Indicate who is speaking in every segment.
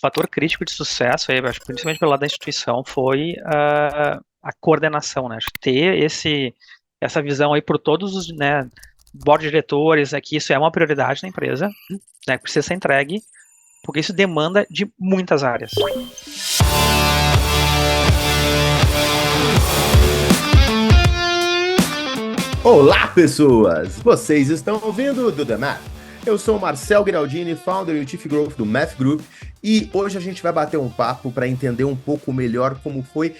Speaker 1: fator crítico de sucesso, aí, acho, que principalmente pelo lado da instituição, foi a coordenação, né? Acho que ter essa visão aí por todos os, né, board de diretores, que isso é uma prioridade na empresa, né, que precisa ser entregue, porque isso demanda de muitas áreas.
Speaker 2: Olá, pessoas! Vocês estão ouvindo o Do The Math. Eu sou o Marcel Giraldini, founder e Chief Growth do Math Group, e hoje a gente vai bater um papo para entender um pouco melhor como foi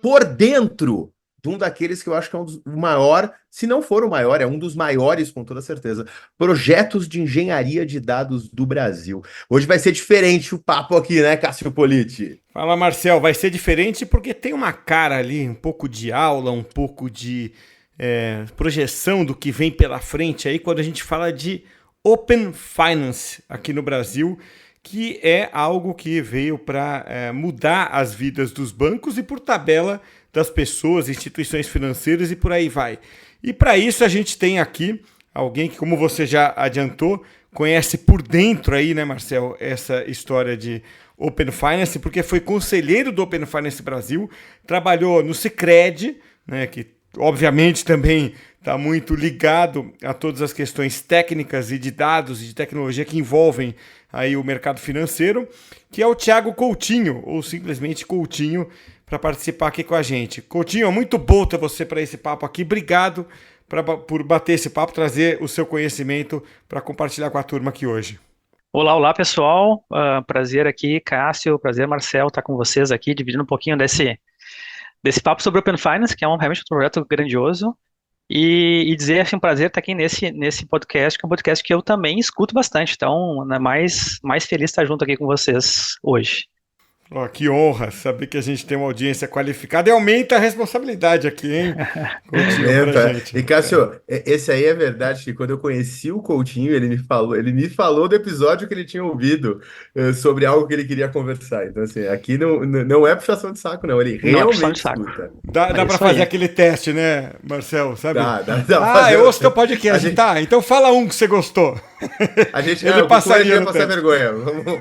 Speaker 2: por dentro de um daqueles que eu acho que é o maior, se não for o maior, é um dos maiores, com toda certeza, projetos de engenharia de dados do Brasil. Hoje vai ser diferente o papo aqui, né, Cássio Politi?
Speaker 3: Fala, Marcel, vai ser diferente porque tem uma cara ali, um pouco de aula, um pouco de projeção do que vem pela frente aí quando a gente fala de Open Finance aqui no Brasil, que é algo que veio para mudar as vidas dos bancos e, por tabela, das pessoas, instituições financeiras e por aí vai. E para isso a gente tem aqui alguém que, como você já adiantou, conhece por dentro aí, né, Marcel, essa história de Open Finance, porque foi conselheiro do Open Finance Brasil, trabalhou no Sicredi, né, que obviamente também está muito ligado a todas as questões técnicas e de dados e de tecnologia que envolvem aí o mercado financeiro, que é o Thiago Coutinho, ou simplesmente Coutinho, para participar aqui com a gente. Coutinho, é muito bom ter você para esse papo aqui. Obrigado por bater esse papo, trazer o seu conhecimento para compartilhar com a turma aqui hoje.
Speaker 1: Olá, pessoal. Prazer aqui, Cássio. Prazer, Marcel, estar com vocês aqui, dividindo um pouquinho desse papo sobre Open Finance, que é realmente um projeto grandioso, e dizer, assim, um prazer estar aqui nesse podcast, que é um podcast que eu também escuto bastante, então, né, mais feliz de estar junto aqui com vocês hoje.
Speaker 3: Oh, que honra saber que a gente tem uma audiência qualificada e aumenta a responsabilidade aqui, hein?
Speaker 2: Coutinho, pra gente. E Cássio, esse aí é verdade que quando eu conheci o Coutinho, ele me falou do episódio que ele tinha ouvido sobre algo que ele queria conversar. Então, assim, aqui não é puxação de saco, não. Ele realmente escuta.
Speaker 3: Dá para fazer aquele teste, né, Marcel? Sabe?
Speaker 2: Dá
Speaker 3: eu ouço teu podcast. Tá, então fala um que você gostou.
Speaker 2: A gente
Speaker 3: ele
Speaker 2: passaria vai passar vergonha.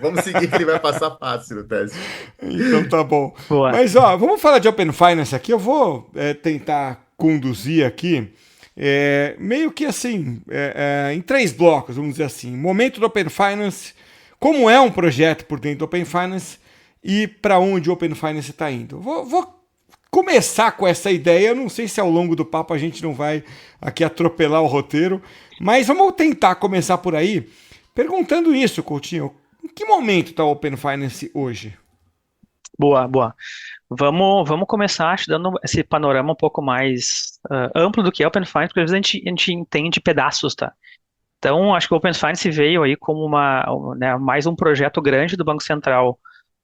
Speaker 2: Vamos seguir que ele vai passar fácil no teste.
Speaker 3: Então tá bom.
Speaker 1: Boa.
Speaker 3: Mas ó, vamos falar de Open Finance aqui. Eu vou tentar conduzir aqui meio que assim, em 3 blocos, vamos dizer assim. Momento do Open Finance, como é um projeto por dentro do Open Finance e para onde o Open Finance está indo. Vou começar com essa ideia. Eu não sei se ao longo do papo a gente não vai aqui atropelar o roteiro, mas vamos tentar começar por aí perguntando isso, Coutinho. Em que momento está o Open Finance hoje?
Speaker 1: Boa. Vamos começar te dando esse panorama um pouco mais amplo do que é Open Finance, porque às vezes a gente entende pedaços, tá? Então, acho que o Open Finance veio aí como mais um projeto grande do Banco Central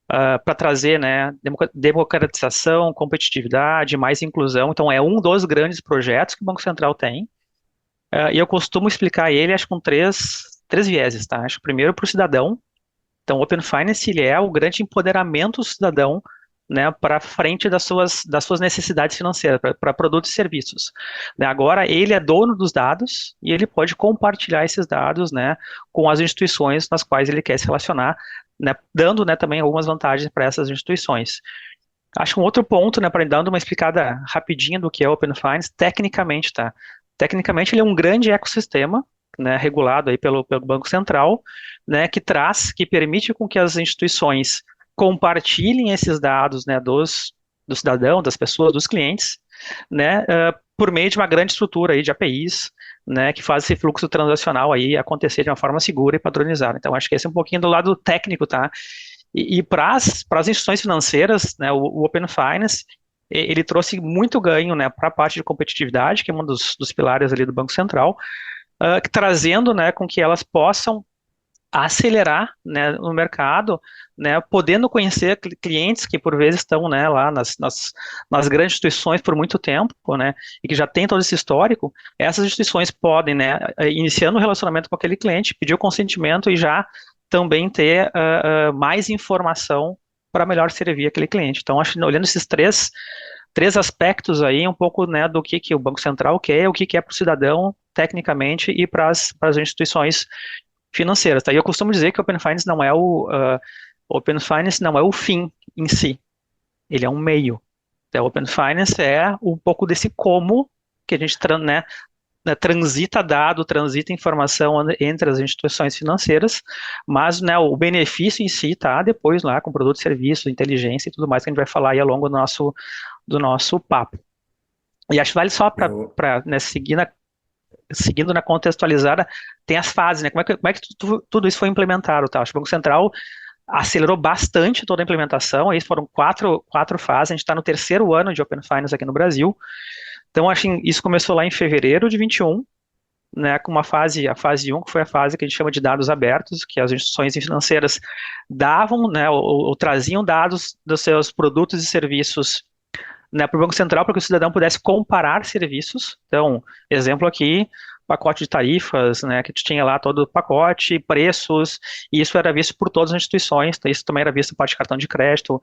Speaker 1: para trazer, né, democratização, competitividade, mais inclusão. Então, é um dos grandes projetos que o Banco Central tem. E eu costumo explicar ele, acho, com três vieses, tá? Acho que primeiro para o cidadão. Então, o Open Finance ele é o grande empoderamento do cidadão, né, para frente das suas necessidades financeiras, para produtos e serviços. Né, agora, ele é dono dos dados e ele pode compartilhar esses dados, né, com as instituições nas quais ele quer se relacionar, né, dando, né, também algumas vantagens para essas instituições. Acho que um outro ponto, né, para dar uma explicada rapidinha do que é o Open Finance, tecnicamente, tá? Tecnicamente, ele é um grande ecossistema, né, regulado aí pelo Banco Central, né, que permite com que as instituições compartilhem esses dados, né, do cidadão, das pessoas, dos clientes, né, por meio de uma grande estrutura aí de APIs, né, que faz esse fluxo transacional aí acontecer de uma forma segura e padronizada. Então, acho que esse é um pouquinho do lado técnico, tá? E para as instituições financeiras, né, o Open Finance, ele trouxe muito ganho, né, para a parte de competitividade, que é um dos pilares ali do Banco Central, trazendo, né, com que elas possam acelerar, né, no mercado, né, podendo conhecer clientes que por vezes estão, né, lá nas grandes instituições por muito tempo, né, e que já tem todo esse histórico. Essas instituições podem, né, iniciando o relacionamento com aquele cliente, pedir o consentimento e já também ter mais informação para melhor servir aquele cliente. Então, acho que olhando esses três aspectos aí, um pouco, né, do que o Banco Central quer, o que é para o cidadão, tecnicamente, e para as instituições financeiras, tá? E eu costumo dizer que o Open Finance não é Open Finance não é o fim em si, ele é um meio. Então, Open Finance é um pouco desse como que a gente, né, transita dado, transita informação entre as instituições financeiras, mas, né, o benefício em si está depois lá com produto, serviço, inteligência e tudo mais que a gente vai falar aí ao longo do nosso papo. E acho que vale só
Speaker 2: Eu,
Speaker 1: para né, seguindo na contextualizada, tem as fases, né? Como é que tudo isso foi implementado, tá? Acho que o Banco Central acelerou bastante toda a implementação, aí foram quatro fases, a gente está no terceiro ano de Open Finance aqui no Brasil, então acho que isso começou lá em fevereiro de 21, né, com a fase um, que foi a fase que a gente chama de dados abertos, que as instituições financeiras davam, né, ou traziam dados dos seus produtos e serviços, né, para o Banco Central para que o cidadão pudesse comparar serviços. Então, exemplo aqui, pacote de tarifas, né, que tinha lá todo o pacote, preços, e isso era visto por todas as instituições, então isso também era visto por parte de cartão de crédito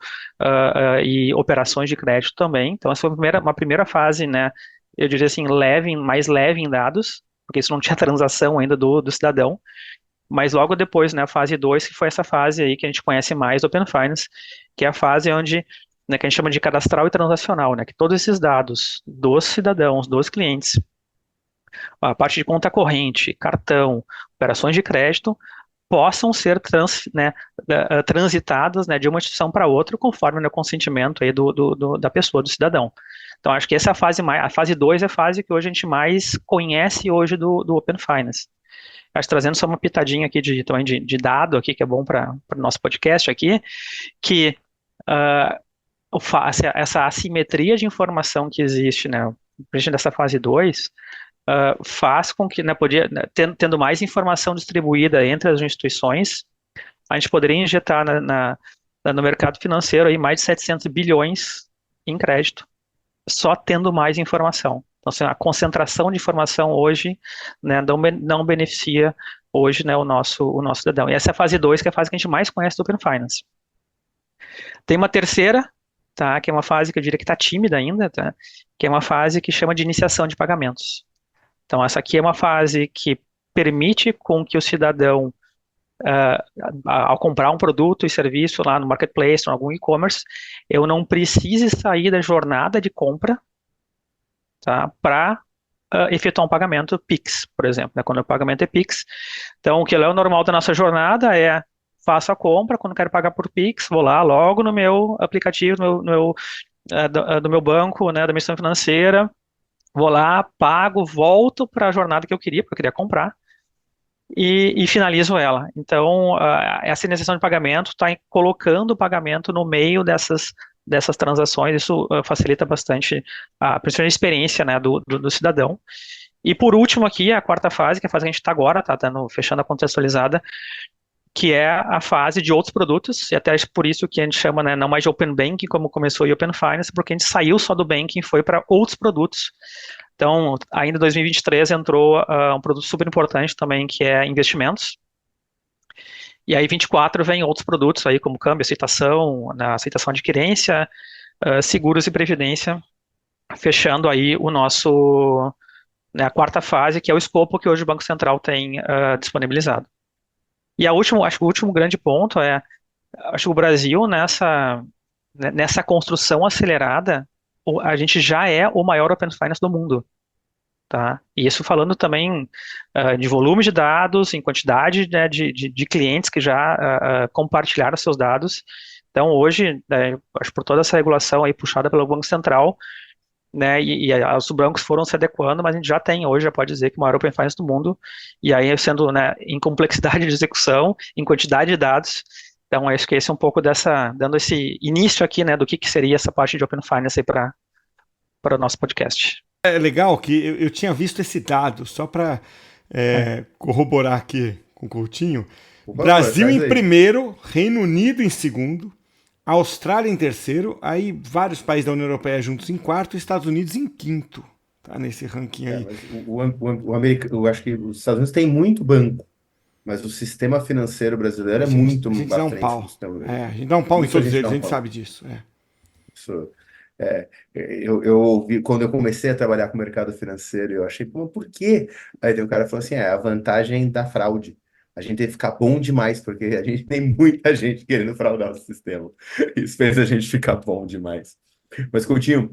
Speaker 1: e operações de crédito também. Então, essa foi uma primeira fase, né, eu diria assim, mais leve em dados, porque isso não tinha transação ainda do cidadão. Mas logo depois, né, a fase 2 que foi essa fase aí que a gente conhece mais do Open Finance, que é a fase onde, né, que a gente chama de cadastral e transacional, né, que todos esses dados dos cidadãos, dos clientes, a parte de conta corrente, cartão, operações de crédito, possam ser transitadas, né, de uma instituição para outra, conforme, né, o consentimento aí da pessoa, do cidadão. Então, acho que essa é a fase 2 é a fase que hoje a gente mais conhece hoje do Open Finance. Acho trazendo só uma pitadinha aqui também de dado aqui, que é bom para o nosso podcast aqui, que uh, essa assimetria de informação que existe, né, dessa fase 2 faz com que, né, tendo mais informação distribuída entre as instituições, a gente poderia injetar no mercado financeiro aí mais de 700 bilhões em crédito, só tendo mais informação. Então, assim, a concentração de informação hoje, né, não beneficia hoje, né, o nosso cidadão. E essa é a fase 2, que é a fase que a gente mais conhece do Open Finance. Tem uma terceira, tá, que é uma fase que eu diria que está tímida ainda, tá, que é uma fase que chama de iniciação de pagamentos. Então, essa aqui é uma fase que permite com que o cidadão, ah, ao comprar um produto e serviço lá no marketplace, ou algum e-commerce, eu não precise sair da jornada de compra, tá, para efetuar um pagamento Pix, por exemplo, né, quando o pagamento é Pix. Então, o que é o normal da nossa jornada é faço a compra, quando quero pagar por Pix, vou lá logo no meu aplicativo, do meu banco, né, da minha instituição financeira, vou lá, pago, volto para a jornada que eu queria, porque eu queria comprar, e finalizo ela. Então, essa iniciação de pagamento está colocando o pagamento no meio dessas transações, isso facilita bastante principalmente a experiência, né, do cidadão. E por último aqui, a quarta fase, que é a fase que a gente está agora, tá fechando a contextualizada, que é a fase de outros produtos, e até por isso que a gente chama, né, não mais de Open Banking, como começou o Open Finance, porque a gente saiu só do Banking e foi para outros produtos. Então, ainda em 2023 entrou um produto super importante também, que é investimentos. E aí, 24 vem outros produtos aí, como câmbio, aceitação, na aceitação de adquirência, seguros e previdência, fechando aí né, a quarta fase, que é o escopo que hoje o Banco Central tem disponibilizado. E acho que o último grande ponto acho que o Brasil, nessa construção acelerada, a gente já é o maior Open Finance do mundo. Tá? E isso falando também de volume de dados, em quantidade, né, de clientes que já compartilharam seus dados. Então, hoje, né, acho que por toda essa regulação aí puxada pelo Banco Central, né, e os bancos foram se adequando, mas a gente já tem hoje, já pode dizer que o maior Open Finance do mundo, e aí sendo, né, em complexidade de execução, em quantidade de dados. Então, acho que esse é um pouco dando esse início aqui, né, do que seria essa parte de Open Finance aí para o nosso podcast.
Speaker 3: É legal que eu tinha visto esse dado, só para corroborar aqui com o Coutinho.
Speaker 2: por favor,
Speaker 3: Brasil
Speaker 2: traz
Speaker 3: em
Speaker 2: aí.
Speaker 3: primeiro, Reino Unido em segundo, Austrália em terceiro, aí vários países da União Europeia juntos em quarto e Estados Unidos em quinto. Tá nesse ranking aí.
Speaker 2: Mas eu acho que os Estados Unidos têm muito banco, mas o sistema financeiro brasileiro
Speaker 3: A
Speaker 2: é muito
Speaker 3: gente dá
Speaker 2: à
Speaker 3: um
Speaker 2: frente do
Speaker 3: pau.
Speaker 2: sistema
Speaker 3: É,
Speaker 2: americano.
Speaker 3: a gente dá um pau em
Speaker 2: Isso a
Speaker 3: todos
Speaker 2: gente
Speaker 3: eles,
Speaker 2: dá
Speaker 3: a
Speaker 2: um
Speaker 3: gente
Speaker 2: pau.
Speaker 3: sabe disso. É.
Speaker 2: Isso, eu ouvi, quando eu comecei a trabalhar com o mercado financeiro, eu achei, pô, por quê? Aí tem um cara que falou assim, a vantagem da fraude. A gente teve que ficar bom demais, porque a gente tem muita gente querendo fraudar o sistema. Isso fez a gente ficar bom demais. Mas, Coutinho,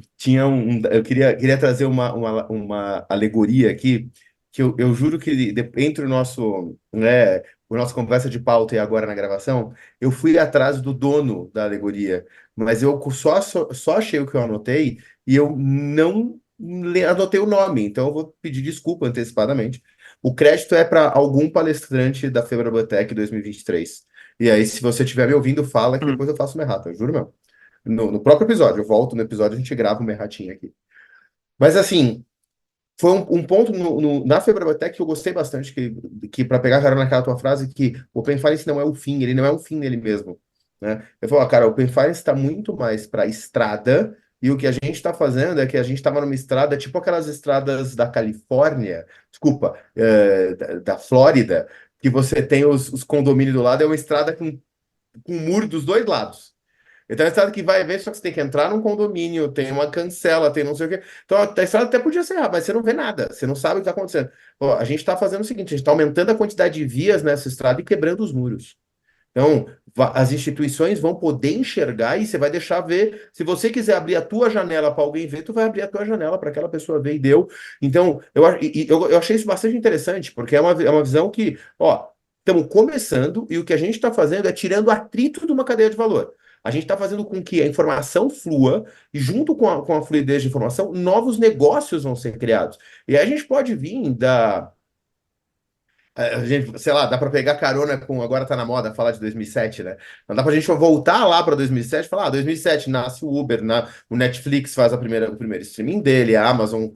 Speaker 2: eu queria trazer uma alegoria aqui, que eu juro que entre o nosso conversa de pauta e agora na gravação, eu fui atrás do dono da alegoria, mas eu só achei o que eu anotei e eu não anotei o nome, então eu vou pedir desculpa antecipadamente. O crédito é para algum palestrante da Febrabatec 2023. E aí, se você estiver me ouvindo, fala que
Speaker 1: Hum,
Speaker 2: depois eu faço uma errata, eu juro mesmo. No próprio episódio, eu volto no episódio, a gente grava uma erratinha aqui. Mas assim, foi um ponto na Febrabatec que eu gostei bastante, que para pegar carona naquela tua frase, que o Open Finance não é o fim, ele não é um fim nele mesmo. Né? Eu falo, cara, o Open Finance está muito mais para estrada, e o que a gente está fazendo é que a gente estava numa estrada, tipo aquelas estradas da Califórnia, desculpa, da Flórida, que você tem os condomínios do lado, é uma estrada com um muro dos dois lados. Então, é uma estrada que vai ver, só que você tem que entrar num condomínio, tem uma cancela, tem não sei o quê. Então, a estrada até podia ser rápida, mas você não vê nada, você não sabe o que está acontecendo. Pô, a gente está fazendo o seguinte: a gente está aumentando a quantidade de vias nessa estrada e quebrando os muros. Então, as instituições vão poder enxergar e você vai deixar ver. Se você quiser abrir a tua janela para alguém ver, tu vai abrir a tua janela para aquela pessoa ver e deu. Então, eu achei isso bastante interessante, porque é uma visão que, ó, estamos começando e o que a gente está fazendo é tirando atrito de uma cadeia de valor. A gente está fazendo com que a informação flua e, junto com a fluidez de informação, novos negócios vão ser criados. E aí a gente pode vir a gente, sei lá, dá para pegar carona com. Agora tá na moda falar de 2007, né? Não dá pra gente voltar lá para 2007 e falar: 2007 nasce o Uber, o Netflix faz o primeiro streaming dele, a Amazon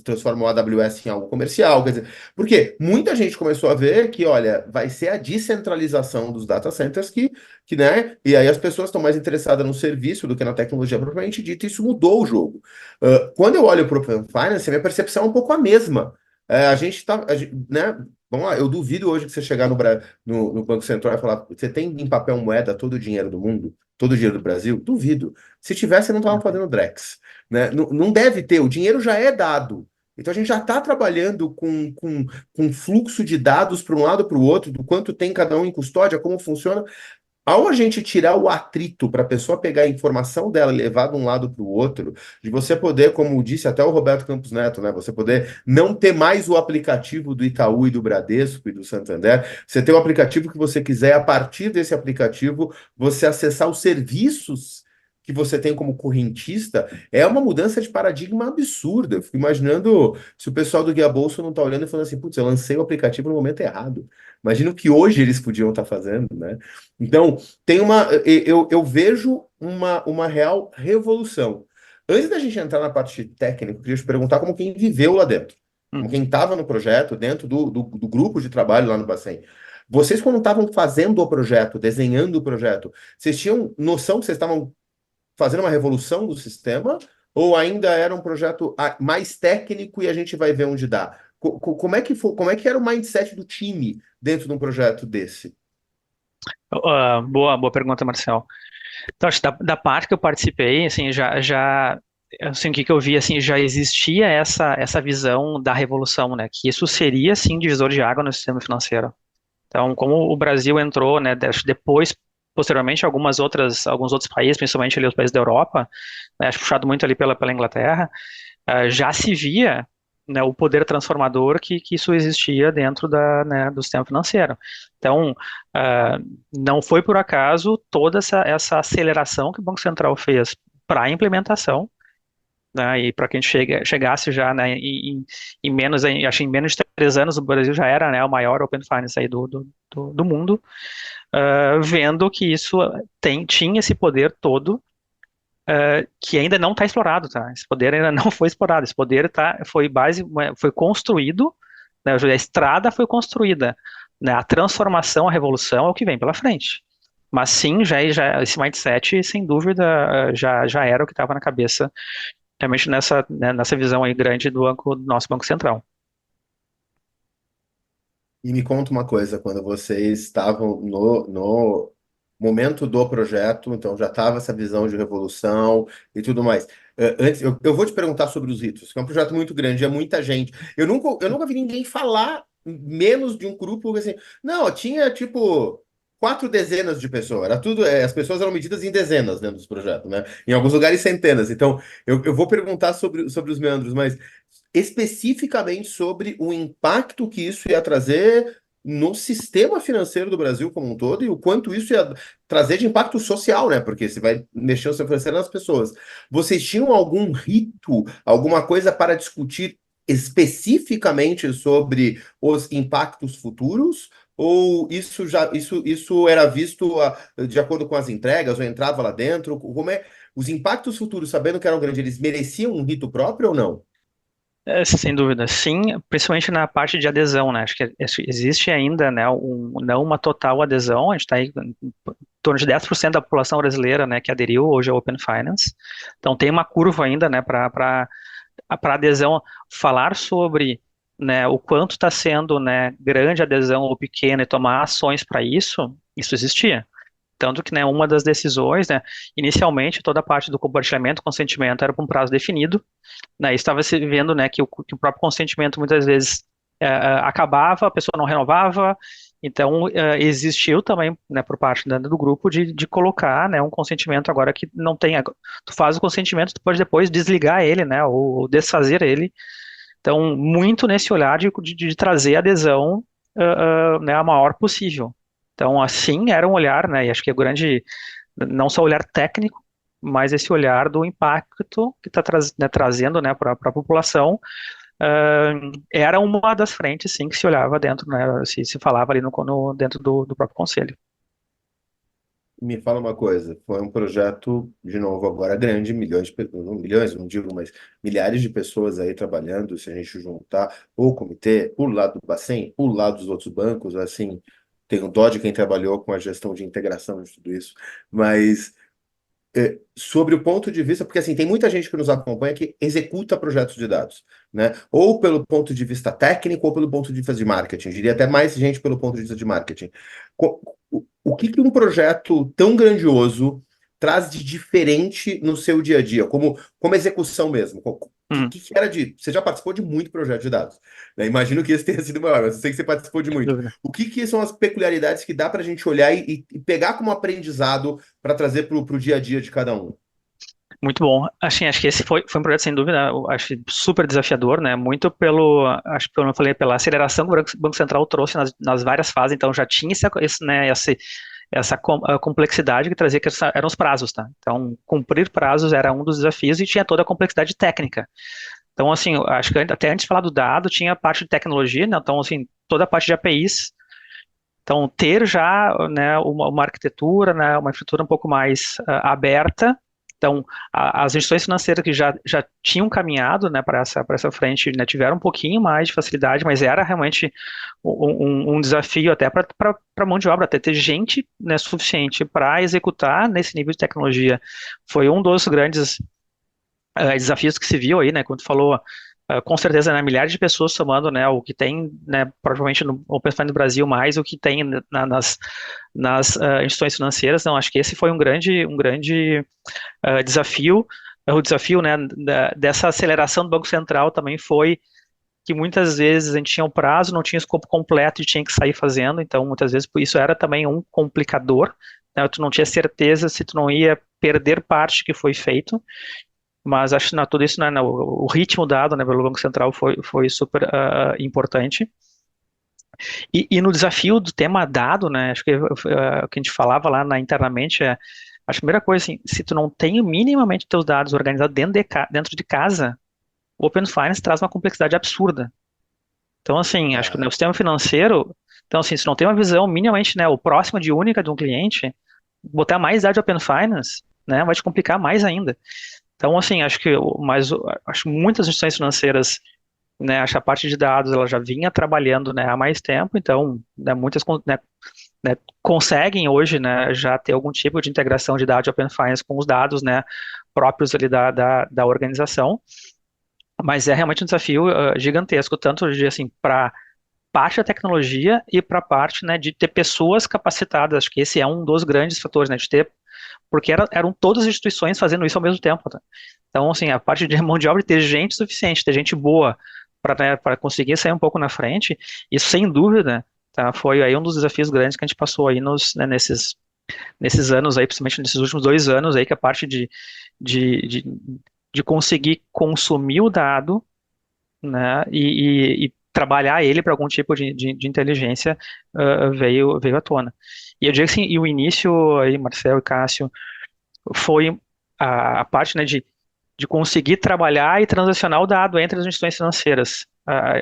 Speaker 2: transforma o AWS em algo comercial. Quer dizer, porque muita gente começou a ver que, olha, vai ser a descentralização dos data centers né? E aí as pessoas estão mais interessadas no serviço do que na tecnologia propriamente dita, e isso mudou o jogo. Quando eu olho para o Open Finance, a minha percepção é um pouco a mesma. A gente tá, né? Vamos lá, eu duvido hoje que você chegar no Banco Central e falar: você tem em papel moeda todo o dinheiro do mundo, todo o dinheiro do Brasil? Duvido. Se tivesse, não estavam fazendo Drex. Né? Não, não deve ter, o dinheiro já é dado. Então a gente já está trabalhando com fluxo de dados para um lado para o outro, do quanto tem cada um em custódia, como funciona. Ao a gente tirar o atrito para a pessoa pegar a informação dela e levar de um lado para o outro, de você poder, como disse até o Roberto Campos Neto, né? Você poder não ter mais o aplicativo do Itaú e do Bradesco e do Santander, você ter o aplicativo que você quiser, a partir desse aplicativo, você acessar os serviços que você tem como correntista, é uma mudança de paradigma absurda. Eu fico imaginando se o pessoal do Guia Bolso não está olhando e falando assim: putz, eu lancei o aplicativo no momento errado. Imagina o que hoje eles podiam estar fazendo, né? Então, eu vejo uma real revolução. Antes da gente entrar na parte técnica, eu queria te perguntar como quem viveu lá dentro, como
Speaker 1: hum.
Speaker 2: quem estava no projeto, dentro do grupo de trabalho lá no Bacen. Vocês, quando estavam fazendo o projeto, desenhando o projeto, vocês tinham noção que vocês estavam fazendo uma revolução do sistema? Ou ainda era um projeto mais técnico e a gente vai ver onde dá? Como é que era o mindset do time dentro de um projeto desse?
Speaker 1: Boa pergunta, Marcel. Então, acho que da parte que eu participei, assim, assim, o que que eu vi, assim, já existia essa visão da revolução, né, que isso seria, sim, divisor de água no sistema financeiro. Então, como o Brasil entrou, né, acho que depois, posteriormente, alguns outros países, principalmente ali os países da Europa, né, acho puxado muito ali pela Inglaterra, já se via, né, o poder transformador que isso existia dentro né, do sistema financeiro. Então, ah, não foi por acaso toda essa aceleração que o Banco Central fez para a implementação, né, e para que a gente chegasse já, né, acho que em menos de 3 anos o Brasil já era, né, o maior Open Finance aí do mundo, vendo que isso tinha esse poder todo, que ainda não está explorado, tá? Esse poder ainda não foi explorado. Esse poder foi construído, né? A estrada foi construída, né? A transformação, a revolução é o que vem pela frente. Mas sim, já esse mindset, sem dúvida, já era o que estava na cabeça, realmente nessa visão aí grande do nosso Banco Central.
Speaker 2: E me conta uma coisa: quando vocês estavam no momento do projeto, então já estava essa visão de revolução e tudo mais. Eu vou te perguntar sobre os ritos, que é um projeto muito grande, é muita gente. Eu nunca vi ninguém falar menos de um grupo, assim. Não, tinha tipo 4 dezenas de pessoas. Era tudo, as pessoas eram medidas em dezenas dentro dos projetos, né? Em alguns lugares centenas. Então, eu vou perguntar sobre os meandros, mas especificamente sobre o impacto que isso ia trazer no sistema financeiro do Brasil como um todo e o quanto isso ia trazer de impacto social, né? Porque você vai mexer o seu financeiro nas pessoas. Vocês tinham algum rito, alguma coisa para discutir especificamente sobre os impactos futuros? Ou isso era visto de acordo com as entregas, ou entrava lá dentro? Como é? Os impactos futuros, sabendo que eram grandes, eles mereciam um rito próprio ou não?
Speaker 1: Sem dúvida, sim, principalmente na parte de adesão, né? Acho que existe ainda, né, não uma total adesão, a gente está em torno de 10% da população brasileira, né, que aderiu hoje ao Open Finance. Então tem uma curva ainda, né, para adesão. Falar sobre, né, o quanto está sendo, né, grande a adesão ou pequena e tomar ações para isso existia. Tanto que, né, uma das decisões, né, inicialmente toda a parte do compartilhamento, consentimento era por um prazo definido, né, estava se vendo, né, que o próprio consentimento muitas vezes acabava, a pessoa não renovava, então existiu também, né, por parte do grupo de colocar, né, um consentimento agora que não tem, tu faz o consentimento, tu pode depois desligar ele, né, ou desfazer ele, então muito nesse olhar de trazer a adesão, né, a maior possível. Então assim era um olhar, né, e acho que é grande, não só o olhar técnico, mas esse olhar do impacto que está trazendo, né, para a população, era uma das frentes, sim, que se olhava dentro, né, se falava ali dentro do próprio conselho.
Speaker 2: Me fala uma coisa, foi um projeto, de novo, agora grande, milhões de pessoas, não milhões, não digo, mas milhares de pessoas aí trabalhando, se a gente juntar o comitê, por lado do Bacen, por lado dos outros bancos, assim, tenho dó de quem trabalhou com a gestão de integração de tudo isso, mas sobre o ponto de vista, porque assim, tem muita gente que nos acompanha que executa projetos de dados, né? Ou pelo ponto de vista técnico, ou pelo ponto de vista de marketing. Diria até mais gente pelo ponto de vista de marketing. O que que um projeto tão grandioso traz de diferente no seu dia a dia, como execução mesmo? O
Speaker 1: Hum,
Speaker 2: que era de. Você já participou de muito projeto de dados, né? Imagino que esse tenha sido maior, mas eu sei que você participou de
Speaker 1: sem
Speaker 2: muito.
Speaker 1: dúvida.
Speaker 2: O que são as peculiaridades que dá para a gente olhar e pegar como aprendizado para trazer para o dia a dia de cada um?
Speaker 1: Muito bom. Assim, acho que esse foi um projeto, sem dúvida, eu acho super desafiador, né? Muito acho que como eu falei, pela aceleração que o Banco Central trouxe nas várias fases, então já tinha essa complexidade que trazia, que eram os prazos, tá? Então, cumprir prazos era um dos desafios e tinha toda a complexidade técnica. Então, assim, eu acho que até antes de falar do dado, tinha a parte de tecnologia, né? Então, assim, toda a parte de APIs. Então, ter já, né, uma arquitetura, né, uma infraestrutura um pouco mais aberta. Então, as instituições financeiras que já tinham caminhado, né, para essa frente, né, tiveram um pouquinho mais de facilidade, mas era realmente um desafio até para a mão de obra, até ter gente, né, suficiente para executar nesse nível de tecnologia. Foi um dos grandes desafios que se viu aí, né, quando tu falou, com certeza, né, milhares de pessoas somando, né, o que tem, né, provavelmente no Open Finance no Brasil, mais o que tem nas instituições financeiras. Então, acho que esse foi um grande desafio. O desafio, né, dessa aceleração do Banco Central também foi que muitas vezes a gente tinha um prazo, não tinha o escopo completo e tinha que sair fazendo, então muitas vezes isso era também um complicador, né, tu não tinha certeza se tu não ia perder parte que foi feito, mas acho que tudo isso, né, o ritmo dado, né, pelo Banco Central foi super importante. E no desafio do tema dado, né, acho que o que a gente falava lá internamente acho que a primeira coisa, assim, se tu não tem minimamente teus dados organizados dentro de casa, o Open Finance traz uma complexidade absurda. Então, assim, acho que
Speaker 2: Ah,
Speaker 1: né, o sistema financeiro, então, assim, se não tem uma visão minimamente, né, o próximo de única de um cliente, botar mais dados de Open Finance, né, vai te complicar mais ainda. Então, assim, acho que muitas instituições financeiras, né, acho que a parte de dados ela já vinha trabalhando, né, há mais tempo, então, né, muitas né, conseguem hoje, né, já ter algum tipo de integração de dados de Open Finance com os dados, né, próprios ali da organização, mas é realmente um desafio gigantesco, tanto de, assim, para parte da tecnologia e para a parte, né, de ter pessoas capacitadas. Acho que esse é um dos grandes fatores, né, de ter, porque eram todas as instituições fazendo isso ao mesmo tempo, tá? Então, assim, a parte de mão de obra, ter gente suficiente, ter gente boa, para conseguir sair um pouco na frente. Isso sem dúvida, tá, foi aí um dos desafios grandes que a gente passou aí nesses anos aí, principalmente nesses últimos 2 anos aí, que a parte de, de, de conseguir consumir o dado, né, e trabalhar ele para algum tipo de inteligência veio à tona. E eu digo assim, e o início aí, Marcelo e Cássio, foi a parte, né, de conseguir trabalhar e transacionar o dado entre as instituições financeiras.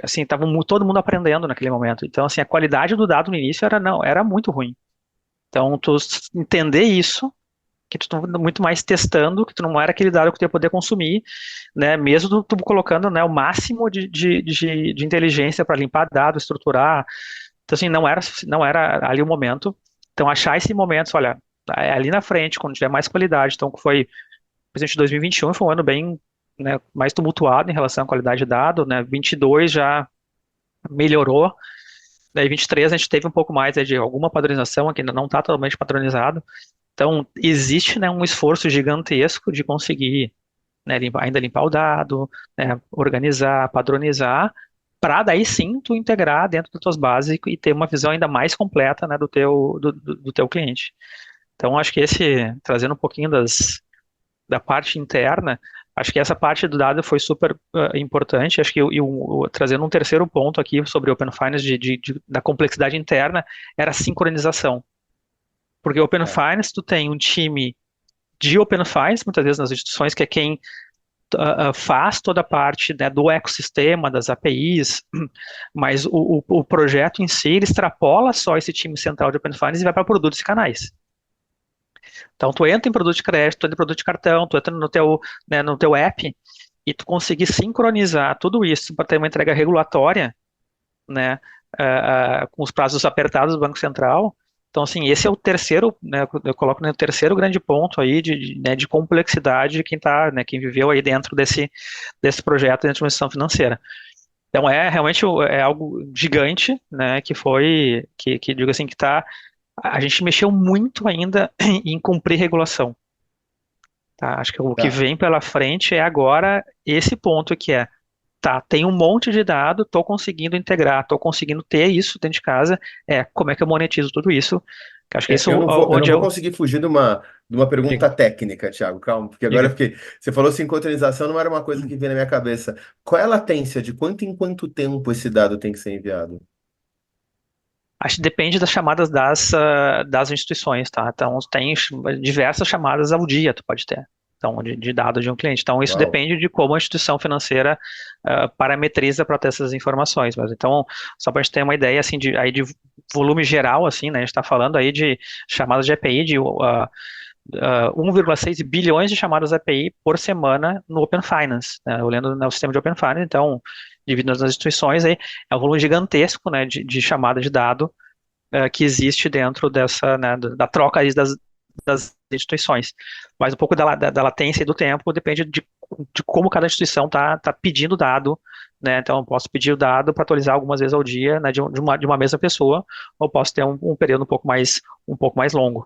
Speaker 1: Assim, estava todo mundo aprendendo naquele momento. Então, assim, a qualidade do dado no início era muito ruim. Então, tu entender isso, que tu estava muito mais testando, que tu não era aquele dado que tu ia poder consumir, né? Mesmo tu colocando, né, o máximo de inteligência para limpar dado, estruturar. Então, assim, não era ali o momento. Então, achar esse momento, olha, ali na frente, quando tiver mais qualidade. Então, foi, principalmente 2021 foi um ano bem, né, mais tumultuado em relação à qualidade de dado, né? 22 já melhorou. Daí 23 a gente teve um pouco mais de alguma padronização, que ainda não está totalmente padronizado. Então, existe, né, um esforço gigantesco de conseguir, né, ainda limpar o dado, né, organizar, padronizar, para daí sim tu integrar dentro das tuas bases e ter uma visão ainda mais completa, né, do teu cliente. Então, acho que trazendo um pouquinho da parte interna, acho que essa parte do dado foi super importante. Acho que trazendo um terceiro ponto aqui sobre Open Finance da complexidade interna, era a sincronização. Porque Open
Speaker 2: É.
Speaker 1: Finance, tu tem um time de Open Finance, muitas vezes nas instituições, que é quem faz toda a parte, né, do ecossistema, das APIs, mas o projeto em si, ele extrapola só esse time central de Open Finance e vai para produtos e canais. Então, tu entra em produto de crédito, tu entra em produto de cartão, tu entra no teu app, e tu conseguir sincronizar tudo isso para ter uma entrega regulatória, né, com os prazos apertados do Banco Central. Então, assim, esse é o terceiro, né, eu coloco no terceiro grande ponto aí né, de complexidade de quem tá, né, quem viveu aí dentro desse projeto dentro de uma instituição financeira. Então, realmente algo gigante, né, que digo assim, a gente mexeu muito ainda em cumprir regulação. Tá? Acho que o que
Speaker 2: Tá.
Speaker 1: vem pela frente é agora esse ponto que é, tá, tem um monte de dado, tô conseguindo integrar, tô conseguindo ter isso dentro de casa, como é que eu monetizo tudo isso? Que acho que isso
Speaker 2: Eu não
Speaker 1: onde
Speaker 2: vou
Speaker 1: eu
Speaker 2: conseguir fugir de uma
Speaker 1: diga,
Speaker 2: pergunta técnica, Thiago, calma, porque agora
Speaker 1: diga.
Speaker 2: eu fiquei. Você falou sincronização, não era uma coisa que veio na minha cabeça. Qual é a latência? De quanto em quanto tempo esse dado tem que ser enviado?
Speaker 1: Acho que depende das chamadas das instituições, tá? Então, tem diversas chamadas ao dia, tu pode ter. Então, de dados de um cliente. Então, isso
Speaker 2: Uau.
Speaker 1: depende de como a instituição financeira parametriza para ter essas informações. Mas, então, só para a gente ter uma ideia, assim, de volume geral, assim, né? A gente está falando aí de chamadas de API de 1,6 bilhões de chamadas API por semana no Open Finance, né? Olhando no sistema de Open Finance, então, dividindo nas instituições, aí, é um volume gigantesco, né, de chamada de dado que existe dentro dessa, né, da troca aí das instituições. Mas um pouco da latência e do tempo depende de como cada instituição está pedindo dado, né? Então, eu posso pedir o dado para atualizar algumas vezes ao dia, né, de uma mesma pessoa, ou posso ter um período um pouco mais longo.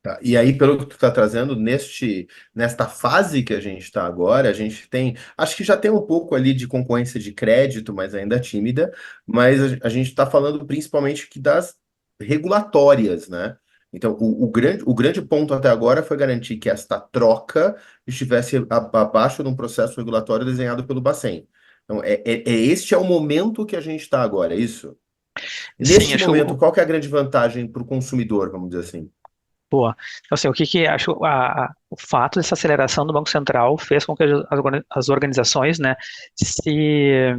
Speaker 2: Tá. E aí, pelo que tu está trazendo, nesta fase que a gente está agora, a gente tem, acho que já tem um pouco ali de concorrência de crédito, mas ainda tímida, mas a gente está falando principalmente que das regulatórias, né? Então, o grande ponto até agora foi garantir que esta troca estivesse abaixo de um processo regulatório desenhado pelo Bacen. Então, este é o momento que a gente está agora, é isso?
Speaker 1: Sim,
Speaker 2: Neste
Speaker 1: acho que
Speaker 2: momento, qual que é a grande vantagem para o consumidor, vamos dizer assim?
Speaker 1: boa. Então, assim, o que acho o fato dessa aceleração do Banco Central fez com que as organizações, né, se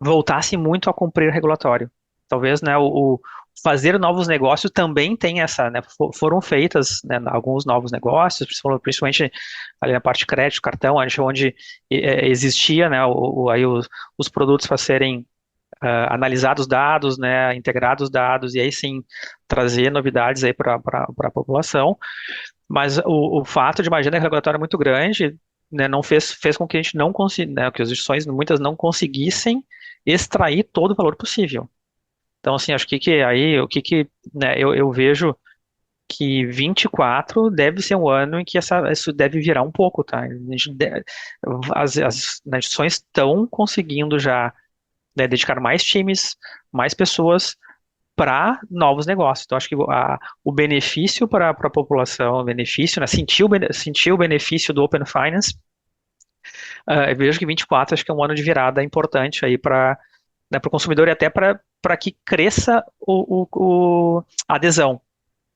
Speaker 1: voltassem muito a cumprir o regulatório. Talvez, né, o fazer novos negócios também tem essa, né, foram feitas, né, alguns novos negócios, principalmente ali na parte de crédito, cartão, onde existia, né, aí os produtos para serem analisar os dados, né, integrar os dados e aí sim trazer novidades aí para a população. Mas o fato de uma agenda regulatória muito grande, né, não fez com que a gente não consiga, né, que as instituições muitas não conseguissem extrair todo o valor possível. Então, assim, acho que aí o que né, eu vejo que 24 deve ser um ano em que isso deve virar um pouco, tá? As instituições estão conseguindo já, né, dedicar mais times, mais pessoas para novos negócios. Então, acho que o benefício para a população, o benefício, né, sentir o benefício do Open Finance, eu vejo que 24 acho que é um ano de virada importante aí para, né, para o consumidor e até para que cresça a adesão.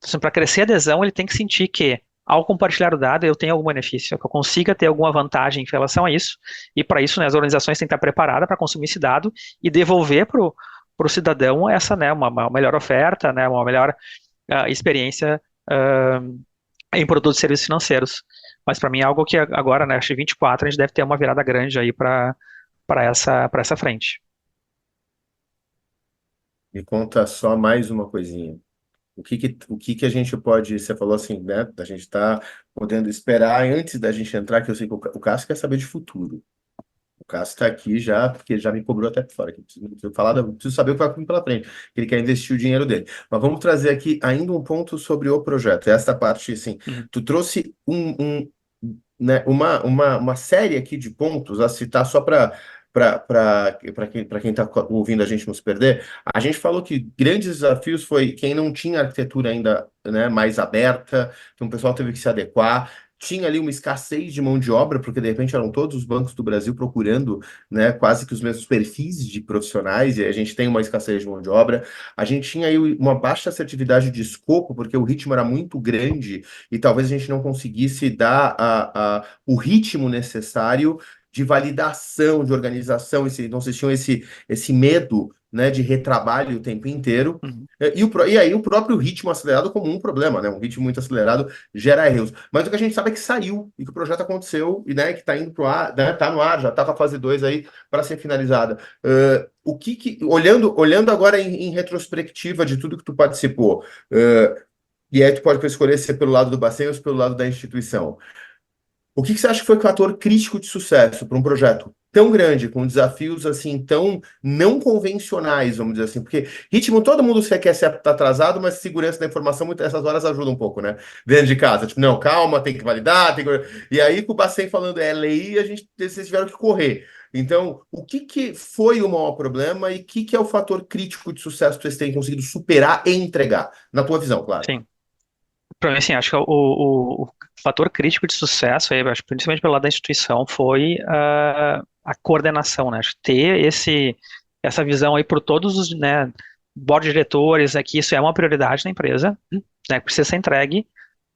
Speaker 1: Então, para crescer a adesão, ele tem que sentir que, ao compartilhar o dado, eu tenho algum benefício, que eu consiga ter alguma vantagem em relação a isso. E para isso, né, as organizações têm que estar preparadas para consumir esse dado e devolver para o cidadão essa, né, uma melhor oferta, né, uma melhor experiência em produtos e serviços financeiros. Mas para mim é algo que agora, né, acho que 24 a gente deve ter uma virada grande aí para essa frente.
Speaker 2: Me conta só mais uma coisinha. O que que a gente pode, você falou assim, né? A gente está podendo esperar antes da gente entrar, que eu sei que o Cássio quer saber de futuro. O Cássio está aqui já, porque já me cobrou até por fora. Que eu preciso falar, preciso saber o que vai vir pela frente, que ele quer investir o dinheiro dele. Mas vamos trazer aqui ainda um ponto sobre o projeto. Esta parte, assim,
Speaker 1: Uhum.
Speaker 2: tu trouxe né, uma série aqui de pontos a citar só para quem está ouvindo a gente não se perder. A gente falou que grandes desafios foi quem não tinha arquitetura ainda, né, mais aberta, que o pessoal teve que se adequar. Tinha ali uma escassez de mão de obra, porque de repente eram todos os bancos do Brasil procurando, né, quase que os mesmos perfis de profissionais, e a gente tem uma escassez de mão de obra. A gente tinha aí uma baixa assertividade de escopo, porque o ritmo era muito grande e talvez a gente não conseguisse dar o ritmo necessário de validação, de organização, então vocês tinham esse medo, né, de retrabalho o tempo inteiro.
Speaker 1: Uhum.
Speaker 2: E aí o próprio ritmo acelerado como um problema, né? Um ritmo muito acelerado gera erros. Mas o que a gente sabe é que saiu e que o projeto aconteceu e, né, que está indo para o ar, né, tá no ar, já está com a fase 2 aí para ser finalizada. Olhando agora em retrospectiva de tudo que tu participou, e aí tu pode escolher se é pelo lado do Bacen ou se pelo lado da instituição. O que você acha que foi o fator crítico de sucesso para um projeto tão grande, com desafios assim tão não convencionais, vamos dizer assim? Porque ritmo, todo mundo quer ser atrasado, mas segurança da informação, muitas dessas horas ajuda um pouco, né? Dentro de casa, tipo, não, calma, tem que validar, tem que... E aí, com o Bacen falando lei, vocês tiveram que correr. Então, o que foi o maior problema e o que é o fator crítico de sucesso que vocês têm conseguido superar e entregar? Na tua visão, claro.
Speaker 1: Sim. Para mim, assim, acho que o fator crítico de sucesso, aí, acho, principalmente pelo lado da instituição, foi a coordenação, né? Acho que ter essa visão aí por todos os, né, board de diretores, que isso é uma prioridade na empresa, né, que precisa ser entregue,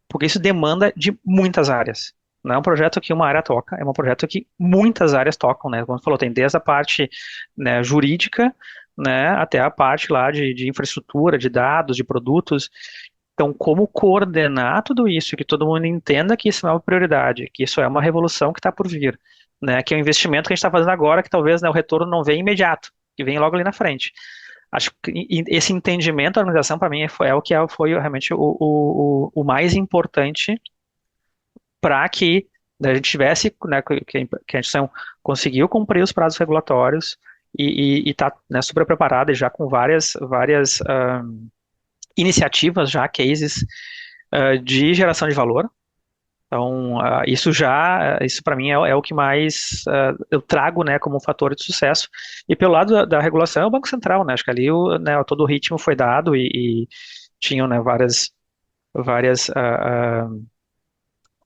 Speaker 1: porque isso demanda de muitas áreas. Não é um projeto que uma área toca, é um projeto que muitas áreas tocam, né? Como você falou, tem desde a parte, né, jurídica, né, até a parte lá de infraestrutura, de dados, de produtos. Então, como coordenar tudo isso, que todo mundo entenda que isso não é uma prioridade, que isso é uma revolução que está por vir, né? Que é um investimento que a gente está fazendo agora, que talvez, né, o retorno não venha imediato, que vem logo ali na frente. Acho que esse entendimento da organização, para mim, foi o que foi realmente o mais importante para que, né, a gente tivesse, né, que a instituição conseguiu cumprir os prazos regulatórios e está, né, super preparada e já com várias iniciativas já, cases de geração de valor. Então, isso para mim é o que mais eu trago, né, como um fator de sucesso. E pelo lado da regulação é o Banco Central, né? Acho que ali todo o ritmo foi dado e tinham, né, várias